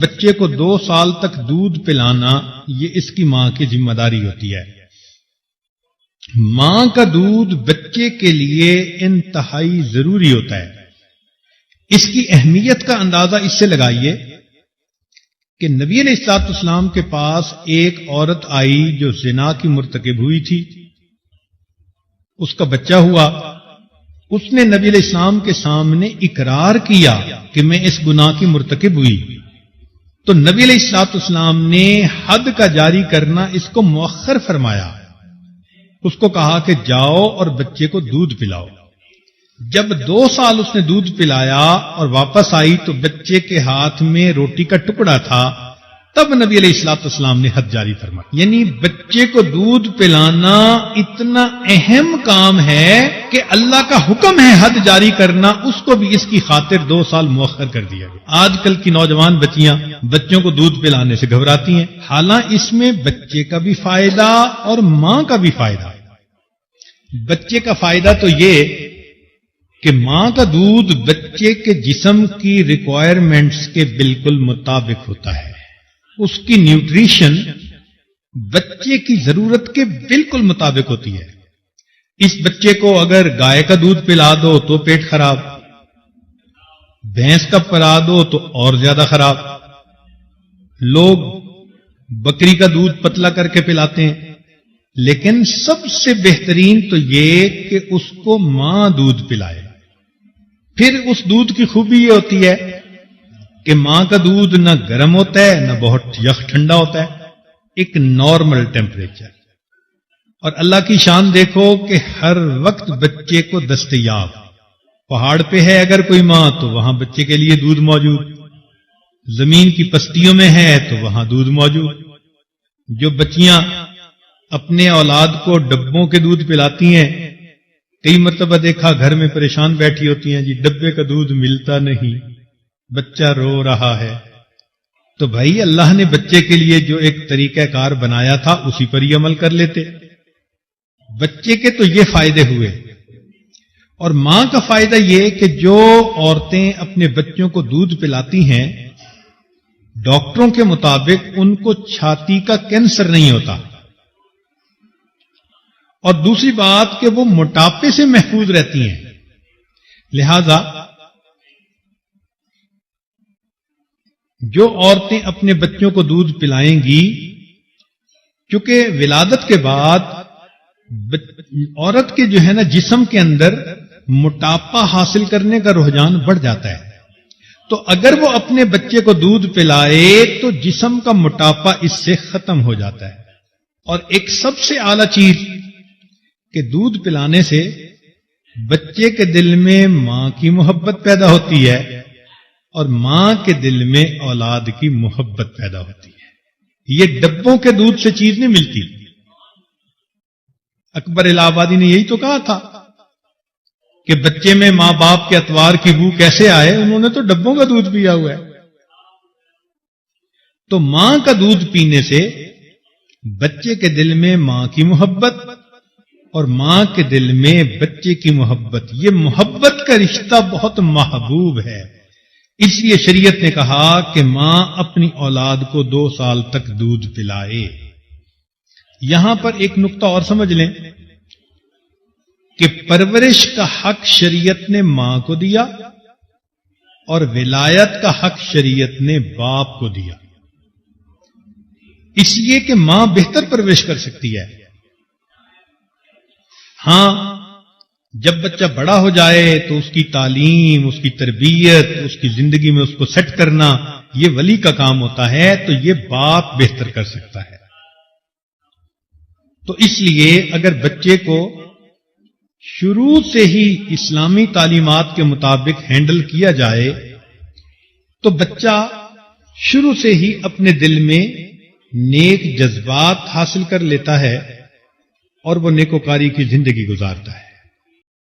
بچے کو 2 سال تک دودھ پلانا یہ اس کی ماں کی ذمہ داری ہوتی ہے۔ ماں کا دودھ بچے کے لیے انتہائی ضروری ہوتا ہے۔ اس کی اہمیت کا اندازہ اس سے لگائیے کہ نبی علیہ الصلوۃ والسلام کے پاس ایک عورت آئی جو زنا کی مرتکب ہوئی تھی، اس کا بچہ ہوا، اس نے نبی علیہ السلام کے سامنے اقرار کیا کہ میں اس گناہ کی مرتکب ہوئی، تو نبی علیہ الصلوۃ والسلام نے حد کا جاری کرنا اس کو مؤخر فرمایا، اس کو کہا کہ جاؤ اور بچے کو دودھ پلاؤ۔ جب 2 سال اس نے دودھ پلایا اور واپس آئی تو بچے کے ہاتھ میں روٹی کا ٹکڑا تھا، تب نبی علیہ الصلوۃ والسلام نے حد جاری فرمایا۔ یعنی بچے کو دودھ پلانا اتنا اہم کام ہے کہ اللہ کا حکم ہے حد جاری کرنا، اس کو بھی اس کی خاطر 2 سال مؤخر کر دیا گیا۔ آج کل کی نوجوان بچیاں بچوں کو دودھ پلانے سے گھبراتی ہیں، حالانکہ اس میں بچے کا بھی فائدہ اور ماں کا بھی فائدہ۔ بچے کا فائدہ تو یہ کہ ماں کا دودھ بچے کے جسم کی ریکوائرمنٹس کے بالکل مطابق ہوتا ہے، اس کی نیوٹریشن بچے کی ضرورت کے بالکل مطابق ہوتی ہے۔ اس بچے کو اگر گائے کا دودھ پلا دو تو پیٹ خراب، بھینس کا پلا دو تو اور زیادہ خراب، لوگ بکری کا دودھ پتلا کر کے پلاتے ہیں، لیکن سب سے بہترین تو یہ کہ اس کو ماں دودھ پلائے۔ پھر اس دودھ کی خوبی یہ ہوتی ہے کہ ماں کا دودھ نہ گرم ہوتا ہے نہ بہت یخ ٹھنڈا ہوتا ہے، ایک نارمل ٹیمپریچر۔ اور اللہ کی شان دیکھو کہ ہر وقت بچے کو دستیاب، پہاڑ پہ ہے اگر کوئی ماں تو وہاں بچے کے لیے دودھ موجود، زمین کی پستیوں میں ہے تو وہاں دودھ موجود۔ جو بچیاں اپنے اولاد کو ڈبوں کے دودھ پلاتی ہیں، کئی مرتبہ دیکھا گھر میں پریشان بیٹھی ہوتی ہیں، جی ڈبے کا دودھ ملتا نہیں، بچہ رو رہا ہے۔ تو بھائی اللہ نے بچے کے لیے جو ایک طریقہ کار بنایا تھا اسی پر ہی عمل کر لیتے۔ بچے کے تو یہ فائدے ہوئے، اور ماں کا فائدہ یہ کہ جو عورتیں اپنے بچوں کو دودھ پلاتی ہیں، ڈاکٹروں کے مطابق ان کو چھاتی کا کینسر نہیں ہوتا، اور دوسری بات کہ وہ موٹاپے سے محفوظ رہتی ہیں۔ لہذا جو عورتیں اپنے بچوں کو دودھ پلائیں گی، کیونکہ ولادت کے بعد عورت کے جو ہے نا جسم کے اندر موٹاپا حاصل کرنے کا رجحان بڑھ جاتا ہے، تو اگر وہ اپنے بچے کو دودھ پلائے تو جسم کا موٹاپا اس سے ختم ہو جاتا ہے۔ اور ایک سب سے اعلیٰ چیز کہ دودھ پلانے سے بچے کے دل میں ماں کی محبت پیدا ہوتی ہے اور ماں کے دل میں اولاد کی محبت پیدا ہوتی ہے۔ یہ ڈبوں کے دودھ سے چیز نہیں ملتی۔ اکبر الہ آبادی نے یہی تو کہا تھا کہ بچے میں ماں باپ کے اتوار کی بو کیسے آئے، انہوں نے تو ڈبوں کا دودھ پیا ہوا ہے۔ تو ماں کا دودھ پینے سے بچے کے دل میں ماں کی محبت اور ماں کے دل میں بچے کی محبت، یہ محبت کا رشتہ بہت محبوب ہے۔ اس لیے شریعت نے کہا کہ ماں اپنی اولاد کو 2 سال تک دودھ پلائے۔ یہاں پر ایک نقطہ اور سمجھ لیں کہ پرورش کا حق شریعت نے ماں کو دیا اور ولایت کا حق شریعت نے باپ کو دیا، اس لیے کہ ماں بہتر پرورش کر سکتی ہے۔ ہاں جب بچہ بڑا ہو جائے تو اس کی تعلیم، اس کی تربیت، اس کی زندگی میں اس کو سیٹ کرنا یہ ولی کا کام ہوتا ہے، تو یہ باپ بہتر کر سکتا ہے۔ تو اس لیے اگر بچے کو شروع سے ہی اسلامی تعلیمات کے مطابق ہینڈل کیا جائے تو بچہ شروع سے ہی اپنے دل میں نیک جذبات حاصل کر لیتا ہے اور وہ نیکوکاری کی زندگی گزارتا ہے۔